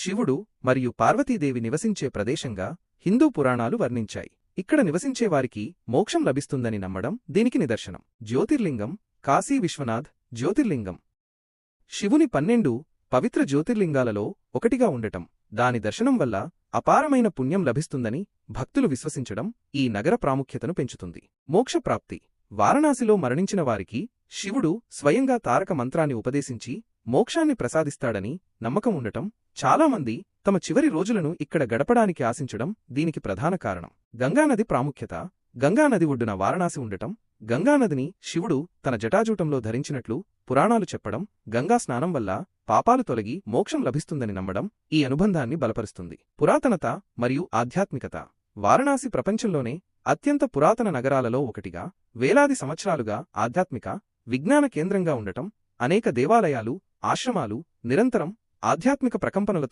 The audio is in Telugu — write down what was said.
శివుడు మరియు పార్వతీదేవి నివసించే ప్రదేశంగా హిందూ పురాణాలు వర్ణించాయి. ఇక్కడ నివసించేవారికి మోక్షం లభిస్తుందని నమ్మడం దీనికి నిదర్శనం. జ్యోతిర్లింగం కాశీ విశ్వనాథ్ జ్యోతిర్లింగం శివుని 12 పవిత్ర జ్యోతిర్లింగాలలో ఒకటిగా ఉండటం, దాని దర్శనం వల్ల అపారమైన పుణ్యం లభిస్తుందని భక్తులు విశ్వసించడం ఈ నగర ప్రాముఖ్యతను పెంచుతుంది. మోక్షప్రాప్తి వారణాసిలో మరణించిన వారికి శివుడు స్వయంగా తారక మంత్రాన్ని ఉపదేశించి మోక్షాన్ని ప్రసాదిస్తాడని నమ్మకం ఉండటం, చాలామంది తమ చివరి రోజులను ఇక్కడ గడపడానికి ఆశించడం దీనికి ప్రధాన కారణం. గంగానది ప్రాముఖ్యత గంగానది ఒడ్డున వారణాసి ఉండటం, గంగానదిని శివుడు తన జటాజూటంలో ధరించినట్లు పురాణాలు చెప్పడం, గంగా స్నానం వల్ల పాపాలు తొలగి మోక్షం లభిస్తుందని నమ్మడం ఈ అనుబంధాన్ని బలపరుస్తుంది. పురాతనత మరియు ఆధ్యాత్మికత వారణాసి ప్రపంచంలోనే అత్యంత పురాతన నగరాలలో ఒకటిగా, వేలాది సంవత్సరాలుగా ఆధ్యాత్మిక, విజ్ఞాన కేంద్రంగా ఉండటం, అనేక దేవాలయాలు, ఆశ్రమాలు నిరంతరం ఆధ్యాత్మిక ప్రకంపనలతో